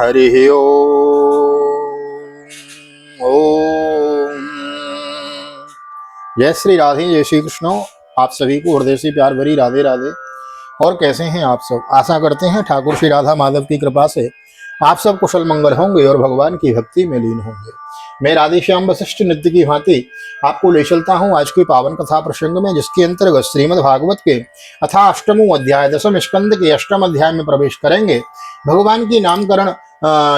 हरि ओम। जय श्री राधे, जय श्री कृष्ण। आप सभी को हृदय से प्यार भरी राधे राधे। और कैसे हैं आप सब? आशा करते हैं ठाकुर श्री राधा माधव की कृपा से आप सब कुशल मंगल होंगे और भगवान की भक्ति में लीन होंगे। मैं राधे श्याम वशिष्ठ नित्य की भांति आपको ले चलता हूँ आज की पावन कथा प्रसंग में, जिसके अंतर्गत श्रीमद् भागवत के अथा अष्टमों अध्याय दशम स्कंद के अष्टम अध्याय में प्रवेश करेंगे। भगवान की नामकरण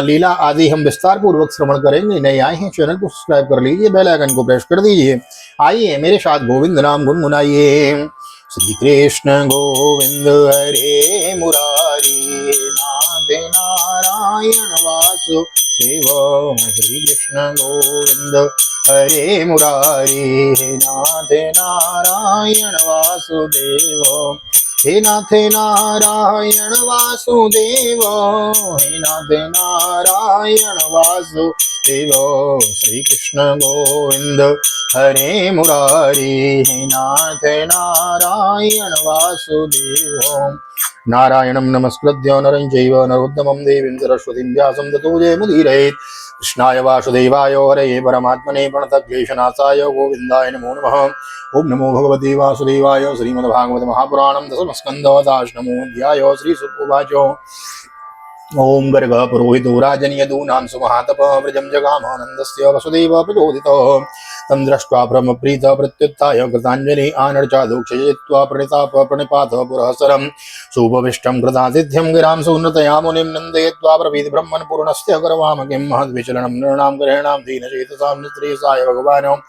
लीला आदि हम विस्तार पूर्वक श्रवण करेंगे। नए आए हैं चैनल को सब्सक्राइब कर लीजिए, बेल आइकन को प्रेस कर दीजिए। आइए मेरे साथ गोविंद नाम गुनगुनाइए। श्री कृष्ण गोविंद हरे मुरारी, नाथ नारायण वासुदेव। श्री कृष्ण गोविंद हरे मुरारी, नाथ नारायण वासुदेव। हे नाथ नारायण वासुदेव, हे नाथ नारायण वासुदेव। श्री कृष्ण गोविंद हरे मुरारी, हे नाथ नारायण वासुदेव। नारायणं नमस्कृत्य नरं चैव नरोत्तमं देवीं सरस्वतीं व्यासं ततो जयमुदीरयेत्। कृष्णाय वासुदेवाय हरये परमात्मने प्रणतक्लेशनाशाय गोविन्दाय नमो नमः। ओम नमो भगवते वासुदेवाय। श्रीमद्भागवत महापुराणं दशमस्कन्धो अध्याय। श्रीसुक उवाच। ओम गर्ग पुरोहितो राजन् यदूनां सुमहातपः व्रजं जगामानन्दस्य वसुदेव प्रचोदितः। तं दृष्ट्वा ब्रह्मप्रीतः प्रत्युत्थाय कृताञ्जलि आनर्चादुक्षयित्वा प्रणिताप प्रणिपात पुरःसरं। सुपविष्टं कृतातिथ्यं गिरां सुनृतया मुनिं नन्दयित्वा ब्रवीद ब्रह्मन् पूर्णस्य करवाम किं महद्विचलनं नृणां ग्रहाणां दीनचेतसां निस्त्रियसाय भगवान्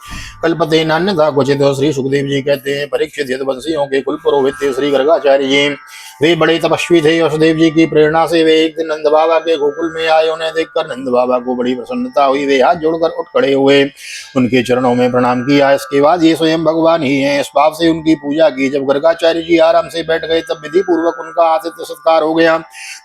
कल्पते नान्यथा क्वचित्। श्री सुखदेव जी कहते हैं, परीक्षित यदुवंशियों के कुल पुरोहित श्री गर्गाचार्य जी वे बड़े तपस्वी थे। वसुदेव जी की प्रेरणा से वे एक दिन नंद बाबा के गोकुल में आए। उन्हें देखकर नंद बाबा को बड़ी प्रसन्नता हुई। वे हाथ जोड़कर उठ खड़े हुए, उनके चरणों में प्रणाम किया। इसके बाद ये स्वयं भगवान ही हैं, इस भाव से उनकी पूजा की। जब गर्गाचार्य जी आराम से बैठ गए तब विधि पूर्वक उनका आतिथ्य सत्कार हो गया।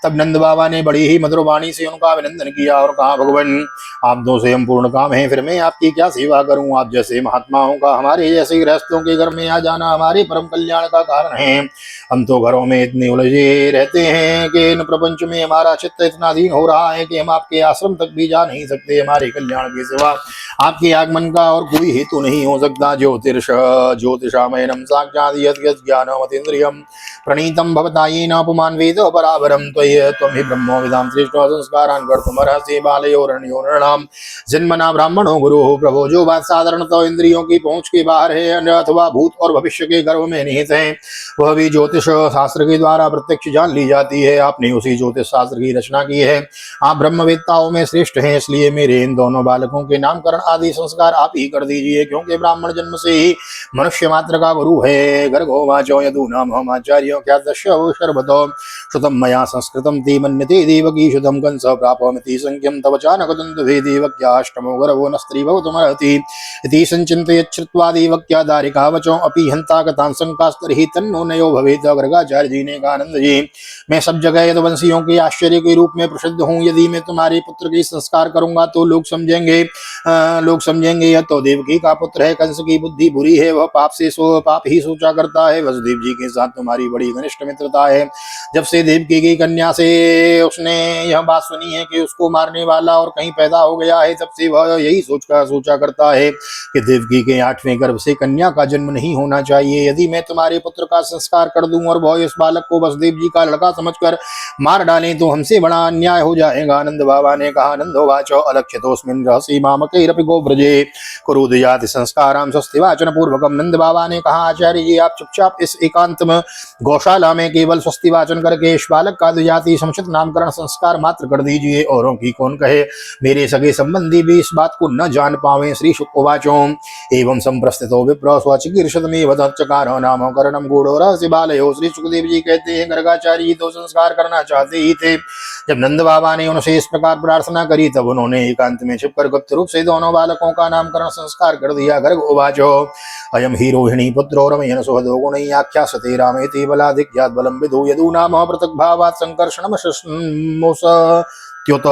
तब नंद बाबा ने बड़ी ही मधुर वाणी से उनका अभिनंदन किया और कहा, भगवान आप दो से हम पूर्ण काम है, फिर मैं आपकी क्या सेवा करूं। आप जैसे महात्माओं का हमारे जैसे गृहस्थों के घर में आ जाना हमारे परम कल्याण का कारण है। हम तो घरों में इतने उलझे रहते हैं कि इन प्रपंच में हमारा चित्त इतना अधीन हो रहा है कि हम आपके आश्रम तक भी जा नहीं सकते। हमारे कल्याण के सिवा आपके आगमन का और कोई हेतु नहीं हो सकता। ज्योतिषामयनम साक्षात् यद्यत् ज्ञानमतीन्द्रियम् प्रणीतम भवता येन अपमान वेद परावरम त्वं हि ब्रह्मो विदां श्रेष्ठो संस्कारान् कर्तुमर्हसि बालयो रणयो नृणाम् जन्मना ब्राह्मणो गुरुः प्रभो। जो बात साधारणतः इंद्रियों की पहुंच के बाहर है अथवा भूत और भविष्य के गर्भ में निहित है, वह भी ज्योतिष शास्त्र के द्वारा प्रत्यक्ष जान ली जाती है। आपने उसी ज्योतिष शास्त्र की रचना की है। आप ब्रह्मवेत्ताओं में श्रेष्ठ हैं, इसलिए मेरे इन दोनों बालकों के नामकरण आदि संस्कार आप ही कर दीजिए, क्योंकि ब्राह्मण जन्म से ही मनुष्य मात्र का गुरु है। गर्गोवाचो यदूनां हमाचार्यो ख्यातस्य शर्वतो श्रुतं मया संस्कृतं ते मन्यते देवकी शुद्धं कंस प्रापमिति संख्यं तव चानकदन्तु भे देवक्याष्टमो गर्भो न स्त्री भवतुमर्हति इति संचिन्तयच्छ्रुत्वा देवक्या दारिकावचो अपि हन्ता गतान् शङ्कास्तर्हि तन्नो नयो भवेत्। गर्गाचार्य जी ने कहा, आनंद जी मैं सब जगह यदुवंशियों के आश्चर्य के रूप में प्रसिद्ध हूँ। यदि मैं तुम्हारे पुत्र के संस्कार करूंगा तो लोग समझेंगे यह तो देवकी का पुत्र है। कंस की बुद्धि बुरी है, वह पाप ही सोचा करता है। वसुदेव जी के साथ तुम्हारी बड़ी घनिष्ठ मित्रता है। जब से देवकी की कन्या से उसने यह बात सुनी है कि उसको मारने वाला और कहीं पैदा हो गया है, तब से वह यही सोचा करता है कि देवकी के 8वें गर्भ से कन्या का जन्म नहीं होना चाहिए। यदि मैं तुम्हारे पुत्र का संस्कार कर दूं और वह इस बालक को वसुदेव जी का लड़का समझकर मार डालें तो हमसे बड़ा अन्याय हो जाएगा। आनंद बाबा ने कहा, नंदोवाचो अलक्ष्यतोऽस्मिन् रहसि मामकैरपि गोव्रजे कुरुदयाति संस्कारां स्वस्ति वाचन पूर्वकम। नंद बाबा ने कहा, आचार्य जी आप चुपचाप इस एकांत में गौशाला में केवल स्वस्ति वाचन करके इस बालक का द्विजाति समुचित नामकरण संस्कार मात्र कर दीजिए। औरों की कौन कहे, मेरे सगे संबंधी भी इस बात को न जान पावे। श्री शुकोवाचो एवं संप्रस्थितो विप्र स्वचिकीर्षतमेव तच्चकार नाम करणम गूढ़ो रहस्य बालयो। श्री सुखदेव जी कहते हैं, गर्गाचार्य तो संस्कार करना चाहते ही थे। जब नंद बाबा ने उनसे इस प्रकार प्रार्थना करी तब उन्होंने एकांत में छिपकर गुप्त रूप से दोनों बालकों का नामकरण संस्कार कर दिया। गर्ग उवाचो अयम ही रोहिणी पुत्रो रमयन सुहदो गुणैः आख्यास्यते रामेति बलाधिक्यात् बलं विदु यदूनाम पृथक् भावात् संकर्षणम् शश्नुषत्युत।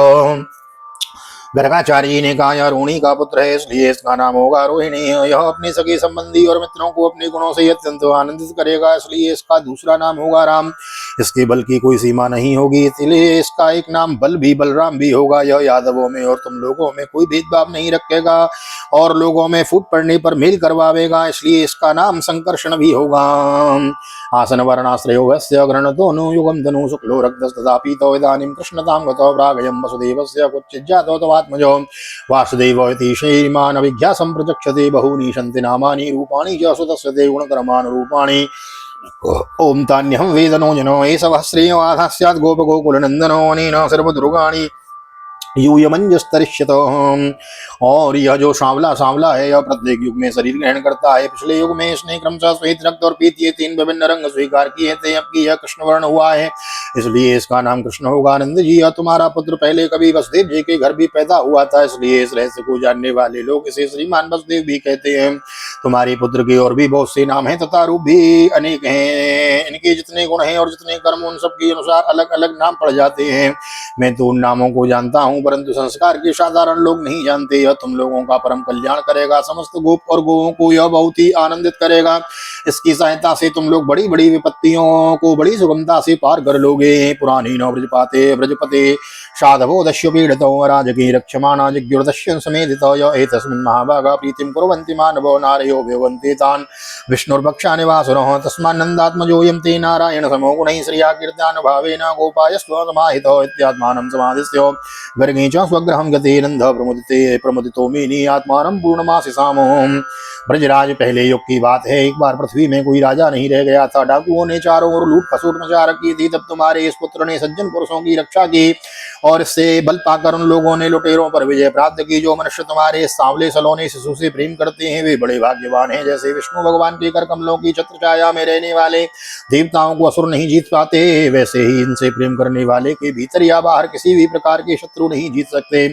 गर्गाचार्य ने कहा, यह रोहिणी का पुत्र है, इसलिए इसका नाम होगा रोहिणी। यह अपने सगे संबंधी और मित्रों को अपने गुणों से अत्यंत आनंदित करेगा, इसलिए इसका दूसरा नाम होगा राम। इसके बल की कोई सीमा नहीं होगी, इसलिए इसका एक नाम बल भी बलराम भी होगा। यह यादवों में और तुम लोगों में कोई भेदभाव नहीं रखेगा और लोगों में फूट पड़ने पर मेल करवावेगा, इसलिए इसका नाम संकर्षण भी होगा। आसन वर्णाश्रयो वस्य ग्रणतो नु युगम धनु शुक्लो रक्तस्तथा पीतो इदानीं कृष्णतां गतो प्रागयं वसुदेवस्य कुच्चिज्जातो तवात्मजो वासुदेव इति श्रीमान् अभिज्ञासं प्रचक्षते बहूनि सन्ति नामानि रूपाणि च सुतस्य ते गुणकर्मानुरूपाणि। ओम तान्यहं वेदनो जनो एषवः श्रेयवाधः स्यात् गोपगोकुलनन्दनो अनेन सर्वदुर्गाणि यूयमंजस्तरिष्यत। और यह जो सांवला सांवला है, यह प्रत्येक युग में शरीर ग्रहण करता है। पिछले युग में इसने क्रमशः श्वेत रक्त और पीत ये तीन विभिन्न रंग स्वीकार किए थे, अब की यह कृष्ण वर्ण हुआ है, इसलिए इसका नाम कृष्ण होगा। आनंद जी, यह तुम्हारा पुत्र पहले कभी वसुदेव जी के घर भी पैदा हुआ था, इसलिए इस रहस्य को जानने वाले लोग इसे श्रीमान वसुदेव भी कहते हैं। तुम्हारे पुत्र के और भी बहुत से नाम हैं तथा रूप भी अनेक हैं, इनके जितने गुण हैं और जितने कर्म उन सब के अनुसार अलग अलग नाम पड़ जाते हैं। मैं तो उन नामों को जानता हूँ, परंतु संस्कार के साधारण लोग नहीं जानते। यह तुम लोगों का परम कल्याण करेगा, समस्त गोप और गोओं को यह बहुत ही आनंदित करेगा। इसकी सहायता से तुम लोग बड़ी बड़ी विपत्तियों को बड़ी सुगमता से पार कर लोगे। पुरानी न ब्रजपाते ब्रजपते साधवो दस्यु पीड़ितो राजकी रक्षमाणा जिज्ञुर्दस्यं समेधितो य एतस्मिन् महाभागा प्रीतिं कुर्वन्ति मानवो नारयो भवन्ति तान् विष्णुर्भक्षानिवासुनः तस्मान्नन्दात्मजोऽयं ते नारायण समो गुणैः श्रिया कीर्त्यानुभावेन गोपायस्त्व समाहितो इत्यात्मानं समाधिस्यो गर्गे च स्वग्रहं गते नन्द प्रमुदितो मेनि आत्मानं पूर्णमासि सामोऽहम्। ब्रजराज पहले युग की बात है, एक बार पृथ्वी में कोई राजा नहीं रह गया था। डाकुओं ने चारों ओर लूट खसूट मचा रखी थी। तब तुम्हारे इस पुत्र ने सज्जन पुरुषों की रक्षा की और इससे बल पाकर उन लोगों ने लुटेरों पर विजय प्राप्त की। जो मनुष्य तुम्हारे सांवले सलोने शिशु से प्रेम करते हैं वे बड़े भाग्यवान हैं। जैसे विष्णु भगवान के कर कमलों की छत्र छाया में रहने वाले देवताओं को असुर नहीं जीत पाते, वैसे ही इनसे प्रेम करने वाले के भीतर या बाहर किसी भी प्रकार के शत्रु नहीं जीत सकते।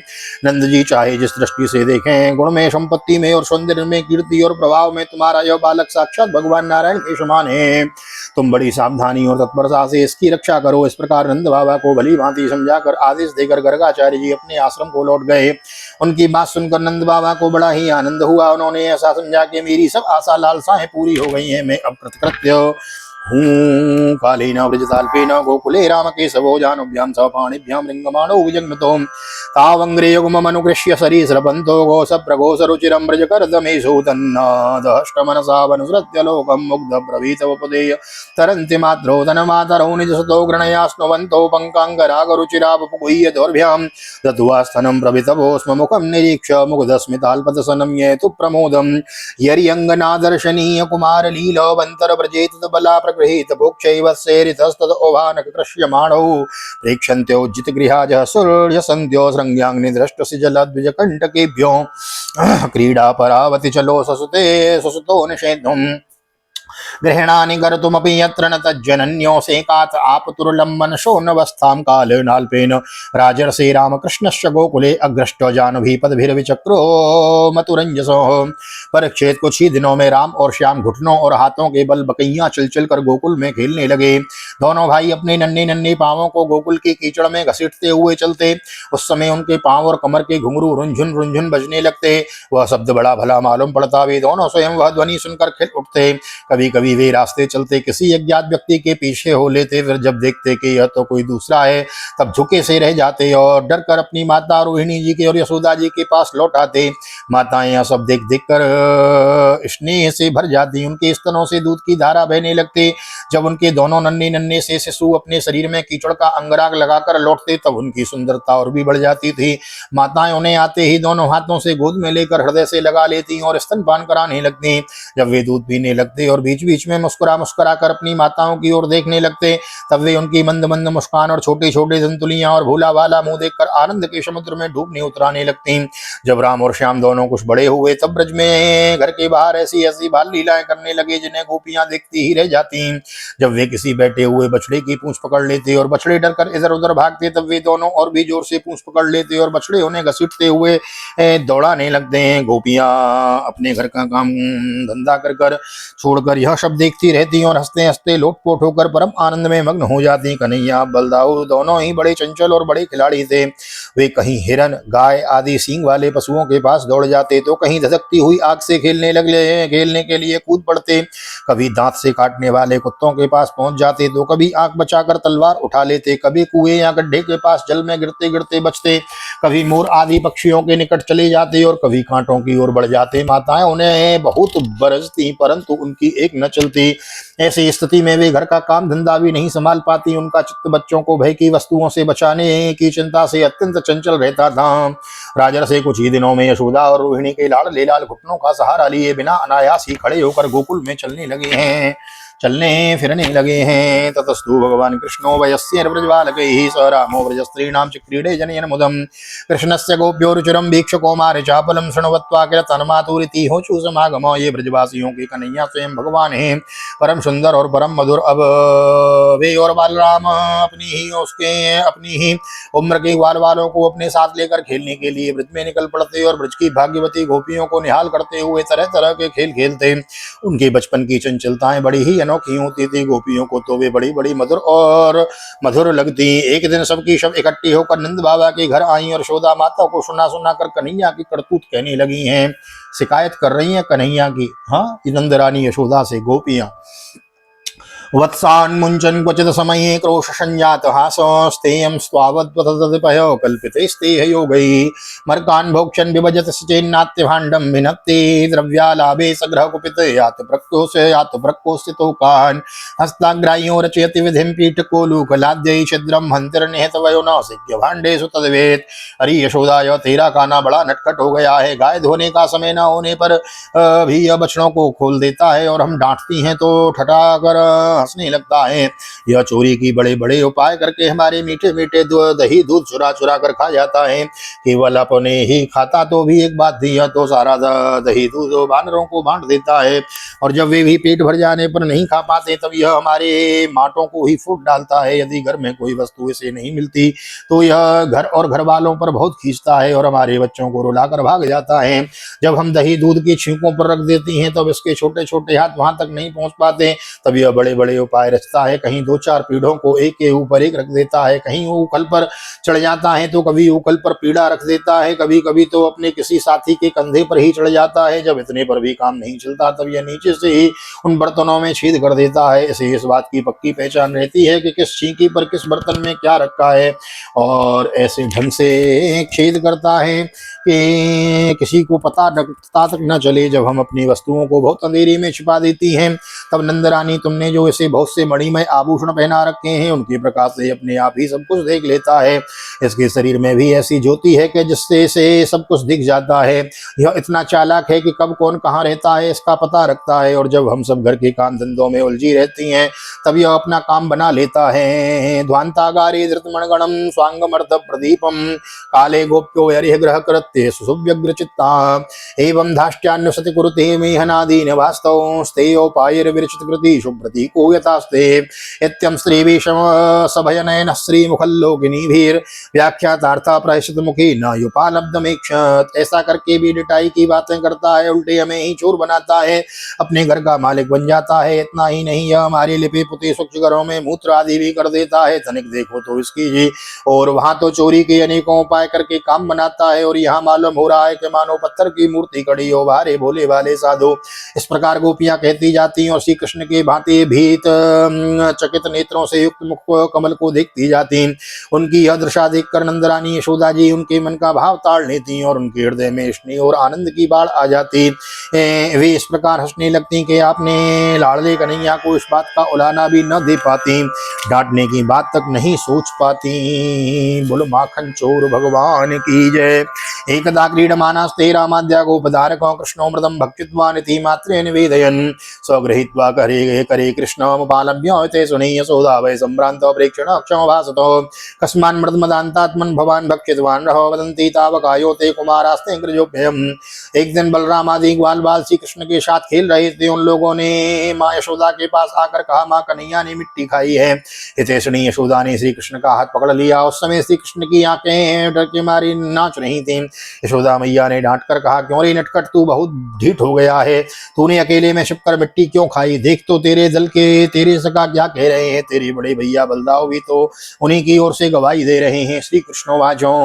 नंद जी चाहे जिस दृष्टि से देखें, गुण में, संपत्ति में और सौंदर्य में, कीर्ति और प्रभाव में तुम्हारा यह बालक साक्षात भगवान नारायण के समान है। तुम बड़ी सावधानी और तत्परता से इसकी रक्षा करो। इस प्रकार नंद बाबा को भली भांति समझाकर आदेश देकर गर्गाचार्य जी अपने आश्रम को लौट गए। उनकी बात सुनकर नंद बाबा को बड़ा ही आनंद हुआ। उन्होंने ऐसा समझा कि मेरी सब आशा लालसाएं पूरी हो गई हैं, मैं अब कृतकृत्य हूँ। कालेन व्रजताल्पेन गोकुले राम केशवो जानुभ्यां स पाणिभ्यां रिंगमाणो विजग्मतो तावंग्रे युग्ममनुकृष्य सरीसृपन्तो गोसप्रघोषरुचिरं व्रजकर्दमेषु तन्नादष्टमनसा वनुसृत्य लोकं मुग्धब्रवीतवपदेय तरन्ति मात्रो तन्मातरौ निजसतो गृणयास्नुवन्तो पङ्काङ्गरागरुचिरा वपुगुह्य दौर्भ्यां दत्वा स्तनं प्रवितवो स्म मुखं निरीक्ष्य मुग्धस्मिताल्पतसनं येतु प्रमोदं यर्यङ्गनादर्शनीय कुमारलीलोऽवन्तरव्रजे तद्बला गृहीत भोक्षैव सेरितस्तद ओभानक कृष्यमाणौ प्रेक्षन्त्योज्जितगृहाजः सूर्यसन्ध्यो शृङ्ग्याग्नि दृष्टसि जलद्विजकण्टकेभ्यो क्रीडा परावति चलो ससुते ससुतो निषेधुम् गृहणानि कर्तुमपि यत्र न तज्जनन्योऽसेकात् आपतुर्लम्बनशो नवस्थां कालेनाल्पेन राजर्षि रामकृष्णस्य गोकुले अग्रष्टो जानभिपदभिर्विचक्रो मतुरंजसो। परीक्षित कुछ ही दिनों में राम और श्याम घुटनों और हाथों के बल बकैयां चल चल कर गोकुल में खेलने लगे। दोनों भाई अपने नन्हे नन्हे पांवों को गोकुल की कीचड़ में घसीटते हुए चलते। उस समय उनके पांव और कमर के घुंघरू रुंझुन रुंझुन बजने लगते। वह शब्द बड़ा भला मालूम पड़ता। वे दोनों स्वयं वह ध्वनि सुनकर खिल उठते। कभी कभी वे रास्ते चलते किसी अज्ञात व्यक्ति के पीछे हो लेते, फिर जब देखते कि यह तो कोई दूसरा है तब झुके से रह जाते और डर कर अपनी माता रोहिणी जी के और यशोदा जी के पास लौट आते। माताएं यह सब देख देख कर स्नेह से भर जाती। उनके स्तनों से दूध की धारा बहने लगती। जब उनके दोनों नन्हे नन्हे से शिशु अपने शरीर में कीचड़ का अंगराग लगाकर लौटते तब उनकी सुंदरता और भी बढ़ जाती थी। माताएं उन्हें आते ही दोनों हाथों से गोद में लेकर हृदय से लगा लेती और स्तनपान कराने लगती। जब वे दूध पीने लगते और बीच बीच में मुस्कुरा मुस्कुरा कर अपनी माताओं की ओर देखने लगते, तब वे उनकी मंद मंद मुस्कान और छोटे छोटे दंतुलियां और भोला वाला मुंह देखकर आनंद के समुद्र में डूबने उतराने लगती। जब राम और श्याम दोनों कुछ बड़े हुए तब ब्रज में घर के बाहर ऐसी ऐसी बाल लीलाएं करने लगे जिन्हें गोपियां देखती ही रह जाती। जब वे किसी बैठे हुए बछड़े की पूंछ पकड़ लेते और बछड़े डर कर इधर उधर भागते, तब वे दोनों और भी जोर से पूंछ पकड़ लेते और बछड़े उन्हें घसीटते हुए दौड़ाने लगते हैं। गोपियां अपने घर का काम चिंता कर कर छोड़कर यह सब देखती रहती और हंसते हंसते लोटपोट होकर परम आनंद में मग्न हो जाती। कन्हैया बलदाऊ दोनों ही बड़े चंचल और बड़े खिलाड़ी थे। वे कहीं हिरन गाय आदि सींग वाले पशुओं के पास दौड़ जाते तो कहीं धधकती हुई आग से खेलने के लिए कूद पड़ते, कभी दांत से काटने वाले कुत्तों के पास पहुंच जाते तो कभी आंख बचाकर तलवार उठा लेते, कभी कुएं या गड्ढे के पास जल में गिरते गिरते बचते, कभी मोर आदि पक्षियों के निकट चले जाते और कभी कांटों की ओर बढ़ जाते। माताएं उन्हें बहुत बरसती परंतु उनकी एक न चलती। ऐसी स्थिति में वे घर का काम धंधा भी नहीं संभाल पाती। उनका चित्त बच्चों को भय की वस्तुओं से बचाने की चिंता से अत्यंत चंचल रहता था। राजर से कुछ ही दिनों में यशोदा और रोहिणी के लाडले लाल घुटनों का सहारा लिए बिना अनायास ही खड़े होकर गोकुल में चलने फिरने लगे हैं। ततस्तु भगवान कृष्णो वयस्य व्रजबालकैः स रामो व्रजस्त्रीणां च क्रीडे जनयन मुदम् कृष्णस्य गोप्यो रुचिरं वीक्ष्य कौमार चापलम शृण्वत्वा किल तन्मातुरिति होचु समागम। ये ब्रजवासियों की कन्हैया स्वयं भगवान है, परम सुंदर और परम मधुर। अब वे और बालराम अपनी ही उम्र के ग्वाल वालों को अपने साथ लेकर खेलने के लिए ब्रज में निकल पड़ते और ब्रज की भाग्यवती गोपियों को निहाल करते हुए तरह तरह के खेल खेलते। उनके बचपन की चंचलताएं बड़ी ही अनोखी होती थी। गोपियों को तो वे बड़ी बड़ी मधुर लगती। एक दिन सबकी सब इकट्ठी होकर नंद बाबा के घर आई और यशोदा माता को सुना सुना कर कन्हैया की करतूत कहने लगी हैं, शिकायत कर रही हैं कन्हैया की। हाँ, नंद रानी यशोदा से गोपियां। वत्सान मुंचन क्वचित समये क्रोश संजात हासस्तेयं स्वावद्वतदपयो कल्पितेस्तेह योगैः मर्कान् भोक्षन् विभजत चेन्नात्य भाण्डं भिनत्ति द्रव्यालाभे सग्रह कुपित यात प्रकोष्ठितोकान् हस्ताग्राह्यो रचयति विधिं पीठकोलूकलाद्यै छिद्रं हन्तिर्निहितवयो नासिक्य भाण्डेषु तद्वेत्। अरे यशोदा, यह तेरा खाना बड़ा नटखट हो गया है। गाय धोने का समय न होने पर भी यह बछड़ों को खोल देता है और हम डांटती हैं तो ठठाकर हंसने लगता है। यह चोरी की बड़े बड़े उपाय करके हमारे मीठे मीठे दही दूध चुरा चुरा कर खा जाता है। केवल अपने ही खाता तो भी एक बात थी, यह तो सारा दही दूध बानरों को बांट देता है और जब वे भी पेट भर जाने पर नहीं खा पाते तब यह हमारे माटों को ही फूट डालता है। यदि घर में कोई वस्तु इसे नहीं मिलती तो यह घर और घर वालों पर बहुत खींचता है और हमारे बच्चों को रुलाकर भाग जाता है। जब हम दही दूध की छींकों पर रख देती हैं तब इसके छोटे छोटे हाथ वहां तक नहीं पहुंच पाते। तब यह बड़े बड़े उपाय रचता है। कहीं दो चार पीढ़ों को एक के ऊपर एक रख देता है, कहीं वो ऊकल पर चढ़ जाता है तो कभी ऊकल पर पीढ़ा रख देता है, कभी कभी तो अपने किसी साथी के कंधे पर ही चढ़ जाता है। जब इतने पर भी काम नहीं चलता तब यह नीचे से ही उन बर्तनों में छेद कर देता है। इसे इस बात की पक्की पहचान रहती है कि किस छींकी पर किस बर्तन में क्या रखा है और ऐसे ढंग से छेद करता है कि किसी को पता तक न चले। जब हम अपनी वस्तुओं को बहुत अंधेरे में छिपा देती हैं तब नंदरानी तुमने जो इसे बहुत से मणिमय आभूषण पहना रखे हैं उनके प्रकाश से अपने आप ही सब कुछ देख लेता है। इसके शरीर में भी ऐसी ज्योति है कि जिससे इसे सब कुछ दिख जाता है। यह इतना चालाक है कि कब कौन कहाँ रहता है इसका पता रखता है और जब हम सब घर के काम धंधों में उलझी रहती हैं तब यह अपना काम बना लेता है। ध्वांतागारे धृतमणगणम स्वांगमर्थ प्रदीपम काले गोप्यो हरिह ग्रह कृत्य सुव्यग्र चित्ता एवं धाष्ट्यान्नुसति कुरुते मेहनादीन वास्तव स्तेयोपायर विरचित कृति शुभ्रतीको यथास्ते इत्यं श्रीविषम सभयनयन श्रीमुखल्लोकिनीभिर् व्याख्यातार्था प्रायश्चित मुखी न युपालब्धमेक्षत। ऐसा करके भी डिटाई की बातें करता है, उल्टे हमें ही चोर बनाता है, अपने घर का मालिक बन जाता है। इतना ही नहीं, यह हमारे लिपे पुते स्वच्छ घरों में मूत्र आदि भी कर देता है। तनिक देखो तो इसकी जी, और वहां तो चोरी के अनेकों उपाय करके काम बनाता है और यहाँ मालूम हो रहा है कि मानो पत्थर की मूर्ति खड़ी हो भारे भोले वाले साधु। इस प्रकार गोपियां कहती जाती और श्री कृष्ण के भांति भीत चकित नेत्रों से युक्त मुख कमल को देखती जाती। उनकी यह दशा देखकर नंदरानी यशोदा जी उनके मन का भाव ताड़ लेती और उनके हृदय में स्नेह और आनंद की बाढ़ आ जाती। वे इस प्रकार हंसने लगती कि आपने लाडले कन्हैया को इस बात का उलाना भी न दे पाती, डांटने की बात तक नहीं सोच पाती। बोलो माखन चोर भगवान की जय। एकदा क्रीडमानास्ते रामाद्या गोपधारको कृष्णोमृतं भक्षित्वान् इति मात्रे निवेदयन् स्वगृहीत्वा करे कृष्णमुपालभ्य सुनीय यशोदा वै सम्भ्रान्तो प्रेक्षण क्षमभासतो कस्मान्मृतमदान्तात्मन् भवान् भक्षितवान् रहो वदन्ति तावकायो ते कुमारास्ते कृजोभ्यम्। एक दिन बलराम आदि ग्वाल बाल श्री कृष्ण के साथ खेल रहे थे उन लोगों ने माँ यशोदा के पास आकर कहा, माँ कन्हैया ने मिट्टी खाई है। हितेशनी यशोदा ने श्री कृष्ण का हाथ पकड़ लिया। उस समय श्री कृष्ण की आंखें डर के मारी नाच रही थी। यशोदा मैया ने डांट कर कहा, क्यों रे नटखट, तू बहुत ढीठ हो गया है, तूने अकेले में छिपकर मिट्टी क्यों खाई? देख तो तेरे दल के तेरे सका क्या कह रहे हैं, तेरे बड़े भैया बलदाव भी तो उन्हीं की ओर से गवाही दे रहे हैं। श्री कृष्ण वाचो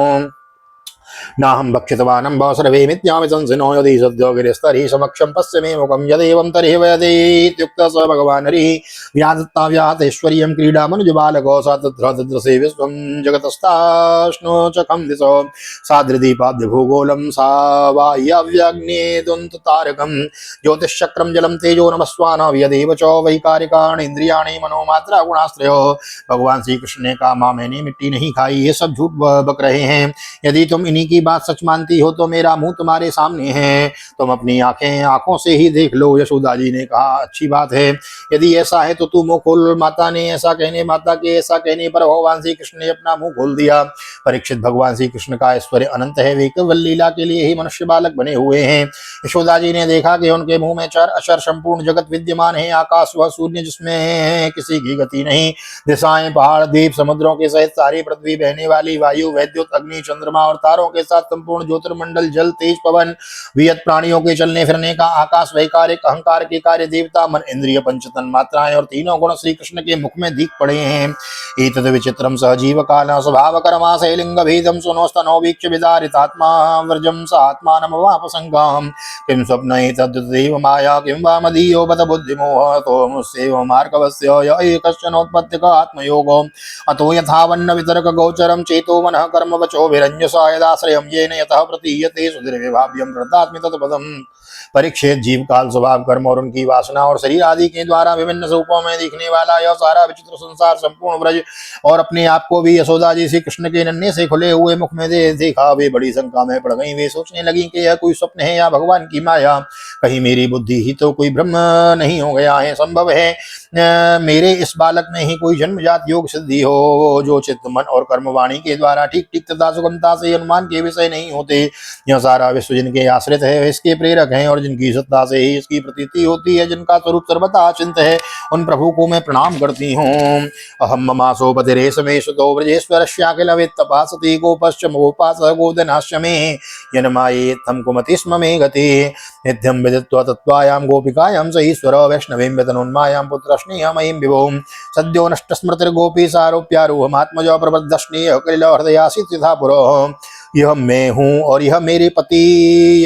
नाहं भक्षितवानं सर्वे मिथ्यामि संसिनो यदि सद्यो गिरिस्तर्हि समक्षं पश्य मे मुखं यदेवं तर्हि वयदेत्युक्तः स भगवान् हरिः व्यादत्ता व्याहतैश्वर्यं क्रीडामनुजबालको सा तत्र विश्वं जगतस्ताश्नो चखं दिशो सादृदीपाद्य भूगोलं सा वायव्याग्ने दन्ततारकं ज्योतिश्चक्रं जलं तेजो नमस्वान यदेव च वैकारिकाणि इंद्रियाणि मनोमात्रा गुणाश्रयो। भगवान श्री कृष्ण ने कहा, माँ मैंने मिट्टी नहीं खाई, ये सब झूठ बक रहे हैं। यदि तुम इन्हीं की बात सच मानती हो तो मेरा मुंह तुम्हारे सामने है, तुम अपनी आंखों से ही देख लो। यशोदा जी ने कहा, अच्छी बात है, यदि ऐसा है तो तू मुंह खोल। माता के ऐसा कहने पर भगवान श्री कृष्ण ने अपना मुंह खोल दिया। परीक्षित, भगवान श्री कृष्ण का ऐश्वर्य अनंत है, वे केवल लीला के लिए ही मनुष्य बालक बने हुए हैं। यशोदा जी ने देखा कि उनके मुंह में चर अचर संपूर्ण जगत विद्यमान है, आकाश व शून्य जिसमें किसी की गति नहीं, दिशाएं पहाड़ द्वीप समुद्रों के सहित सारी पृथ्वी, बहने वाली वायु वैद्युत अग्नि चंद्रमा और तारों के साथ संपूर्ण ज्योतिर्मंडल, जल तेज पवन वियत प्राणियों के चलने फिरने का आकाश, वैकारिक अहंकार के कार्य देवता मन इंद्रिय पंच तन्मात्राएं और तीनों गुण श्री कृष्ण के मुख में दिख पड़े हैं। एतद् विचित्रम सहजीव काल स्वभाव कर्मा शैलिंग भेदम सुनोस्तनो वीक्ष विदारितात्मा व्रजम स आत्मानमवापसंगम किं स्वप्न एतद्देव माया किं वा मदीयो बत बुद्धिमोह तो मुस्सेव मार्गवस्य य एकश्चनोत्पत्तिक आत्मयोगो अतो यथावन्न वितर्क गोचरम चेतो मनः कर्म वचो विरंजसा यदाश्रयं येन यतः प्रतीयते सुदीर्घभाव्यं प्रदात्मि तत्पदम्। परीक्षित, जीव काल स्वभाव कर्म और उनकी वासना और शरीर आदि के द्वारा विभिन्न रूपों में दिखने वाला यह सारा विचित्र संसार संपूर्ण ब्रज और अपने आप को भी यशोदा जी श्री कृष्ण के नन्हे से खुले हुए मुख में देखा। वे बड़ी शंका में पड़ गई। वे सोचने लगी कि यह कोई स्वप्न है या भगवान की माया, कहीं मेरी बुद्धि ही तो कोई भ्रम नहीं हो गया है। संभव है मेरे इस बालक में ही कोई जन्मजात योग सिद्धि हो, जो चित्त मन और कर्मवाणी के द्वारा ठीक ठीक तथा सुगमता से अनुमान के विषय नहीं होते। यह सारा विश्व जिनके आश्रित है, इसके प्रेरक हैं और जिनकी सत्ता से ही इसकी प्रतीति होती है, जिनका स्वरूप सर्वथा चिंत है, उन प्रभु को मैं प्रणाम करती हूँ। अहम ममासोपतिरेशमेश तो ब्रजेश्वरस्याखिल वित्तपासति गोपश्च मोपास गोदनाश्यमे यनमाये तम कुमति स्म मे गति नित्यं विदित्वा तत्त्वायां गोपिकायां स ईश्वर वैष्णवीं व्यतनोन्मायां पुत्रस्नेहमयीं विभुं सद्यो नष्टस्मृतिर्गोपी सारोप्यारोहमात्मजो प्रबद्धस्नेह कलिल हृदयासी तिथा पुरोः। यह मैं हूँ और यह मेरे पति,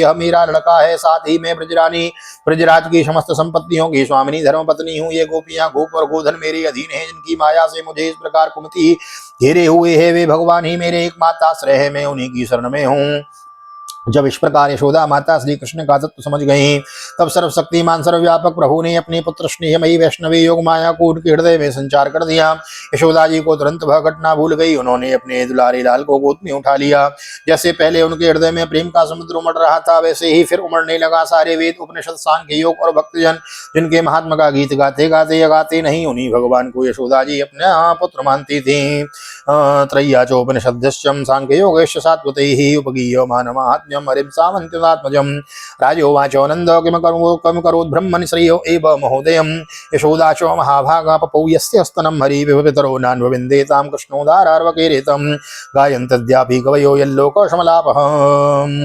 यह मेरा लड़का है, साथ ही मैं ब्रजरानी ब्रजराज की समस्त संपत्तियों की स्वामिनी धर्म पत्नी हूँ। ये गोपियाँ गोप और गोधन मेरे अधीन है, जिनकी माया से मुझे इस प्रकार कुमति घेरे हुए है, वे भगवान ही मेरे एकमात्र आश्रय है, मैं उन्हीं की शरण में हूँ। जब इस प्रकार यशोदा माता श्री कृष्ण का तत्व समझ गई, तब सर्वशक्तिमान सर्वव्यापक प्रभु ने अपने पुत्र स्नेहमयी वैष्णवी योग माया को उनके हृदय में संचार कर दिया। यशोदा जी को तुरंत वह घटना भूल गई। उन्होंने अपने दुलारे लाल को गोद में उठा लिया। जैसे पहले उनके हृदय में प्रेम का समुद्र उमड़ रहा था, वैसे ही फिर उमड़ने लगा। सारे वेद उपनिषद सांख्य योग और भक्तजन जिनके महात्मा का गीत गाते गाते या गाते नहीं, उन्हीं भगवान को यशोदा जी अपना पुत्र मानती थी। त्रय्या चोपनिषद्यश्चम सांख्य योगेश सात्वतैः उपगीयो मानमात्म्यम हरिं सामन्त्युदात्मजं राजोवाचो नंद किम करोत् ब्रह्मन् श्रेयो एव महोदयम् यशोदाचो महाभागा पपौ यस्य स्तनं हरि विपितरो नान्वविन्देतां कृष्णोदारार्वकेरितं गायन्तद्यापि कवयो यल्लोकशमलापहम्।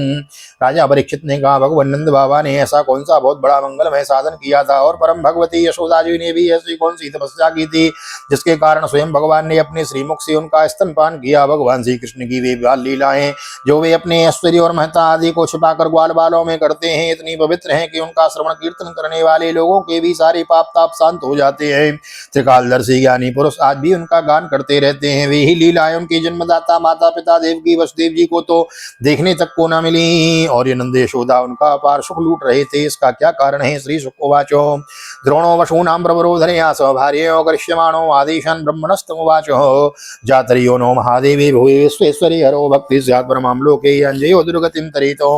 राजा परीक्षित ने कहा, भगवान नंद बाबा ने ऐसा कौन सा बहुत बड़ा मंगलमय साधन किया था, और परम भगवती यशोदा जी ने भी ऐसी कौन सी तपस्या की थी, जिसके कारण स्वयं भगवान ने अपने श्रीमुख से उनका स्तनपान किया। भगवान श्री कृष्ण की वे बाल लीलाएं जो वे अपने ऐश्वर्य और महत्ता आदि को छिपाकर ग्वाल बालों में करते हैं, इतनी पवित्र हैं कि उनका श्रवण कीर्तन करने वाले लोगों के भी सारे पाप ताप शांत हो जाते हैं। त्रिकालदर्शी ज्ञानी पुरुष आज भी उनका गान करते रहते हैं। वे ही लीलाएं उनकी जन्मदाता माता पिता देवकी वसुदेव जी को तो देखने तक को न मिली, और ये नंद यशोदा उनका अपार सुख लूट रहे थे। इसका क्या कारण है? श्री शुकोवाचो द्रोणो वशूनां प्रवरोधनया स भार्ययो करिष्यमाणो आदेशान् ब्रह्मणस्तमुवाचः जातर्यो नो महादेवी भुवि विश्वेश्वरी हरो भक्ति स्यात् परमां लोके अंजयो दुर्गतिं तरेतो।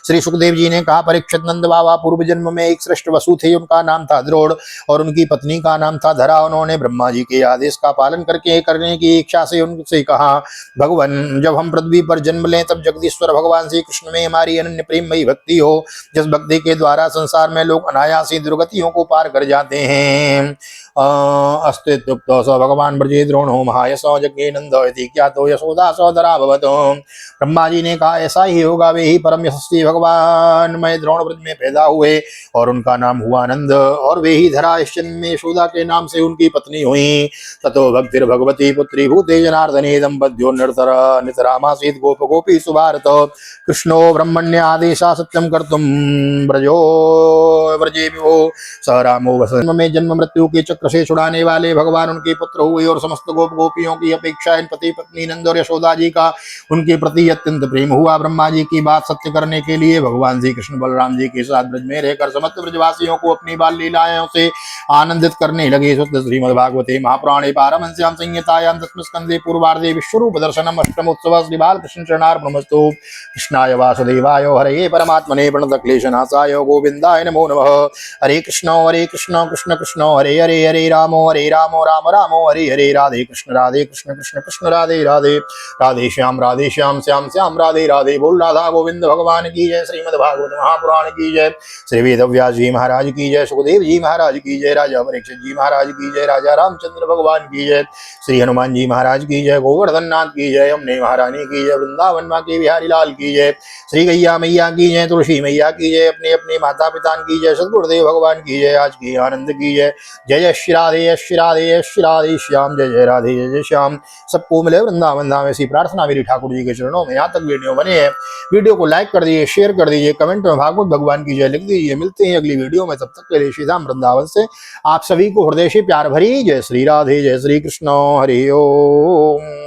श्री सुखदेव जी ने कहा, परीक्षित नंद बाबा पूर्व जन्म में एक श्रेष्ठ वसु थे, उनका नाम था द्रोण और उनकी पत्नी का नाम था धरा। उन्होंने ब्रह्मा जी के आदेश का पालन करने की इच्छा से उनसे कहा, भगवान जब हम पृथ्वी पर जन्म लें तब जगदीश्वर भगवान श्री कृष्ण में हमारी अनन्य प्रेममयी भक्ति हो, जिस भक्ति के द्वारा संसार में लोग अनायास ही दुर्गतियों को पार कर जाते हैं। अस्तित्व स भगवान ब्रजे द्रोणो महायशो जज्ञे नंद इति ज्ञातो यशोदा सोदरा भवत। ब्रह्मा जी ने कहा, ऐसा ही होगा, वे ही परम यशस्वी भगवान मैं द्रोण ब्रज में पैदा हुए और उनका नाम हुआ नंद, और वे ही धरा इस जन्म में यशोदा के नाम से उनकी पत्नी हुई। ततो भक्तिर भगवती पुत्री भूते जनार्दने दंपत्यो नितरामासीत् गोप गोपी सुभारत। कृष्णो ब्रह्मण्य आदेशा सत्यम कर्तुम ब्रजो ब्रजे विभो स रामो वसन में जन्म मृत्यु के चक्र से छुड़ाने वाले भगवान उनके पुत्र हुए और समस्त गोप गोपियों की अपेक्षा इन पति पत्नी नंद और यशोदा जी का उनके प्रति अत्यंत प्रेम हुआ। ब्रह्मा जी की बात सत्य करने के लिए भगवान श्री कृष्ण बलराम जी के साथ ब्रज में रहकर समस्त ब्रजवासियों को अपनी बाल लीलाओं से आनंदित करने लगे। श्रीमद्भागवते महापुराणे पारमहंस्यां संहितायां दशम स्कंदे पूर्वार्धे विश्वरूप दर्शनम अष्टमोत्सव श्री बालकृष्ण चरणार्पणमस्तु। कृष्णाय वासुदेवाय हरे परमात्मने प्रणतक्लेशनाशाय गोविंदाय नमो नमः। हरे कृष्ण कृष्ण कृष्ण हरे हरे, हरे राम राम राम हरे हरे, राधे कृष्ण कृष्ण राधे राधे, राधे श्याम श्याम श्याम राधे राधे। बोल राधा गोविंद भगवान की जय। श्रीमद् भागवत महापुराण की जय। श्री वेदव्यास जी महाराज की जय। सुखदेव जी महाराज की जय। राजा परीक्षित जी महाराज की जय। राजा रामचंद्र भगवान की जय। श्री हनुमान जी महाराज की जय। गोवर्धन नाथ की जय। अम्बे महारानी की जय। वृंदावन माँ के बिहारी लाल की जय। श्री गैया मैया की जय। तुलसी मैया की जय। अपने अपने माता पिता की जय। सदगुरुदेव भगवान की जय। आज की आनंद की जय। जय जय श्री राधे, जय श्री राधे, जय श्री राधे श्याम, जय जय राधे, जय जय श्याम। सबको मिले वृंदावन धाम। ऐसी प्रार्थना मेरी ठाकुर जी के चरणों में। यहाँ तक वीडियो बने हैं, वीडियो को लाइक कर दीजिए, शेयर कर दीजिए, कमेंट में भागवत भगवान की जय लिख दीजिए। मिलते हैं अगली वीडियो में, तब तक के लिए श्री धाम वृंदावन से आप सभी को हृदय से प्यार भरी जय श्री राधे, जय श्री कृष्ण, हरि ओम।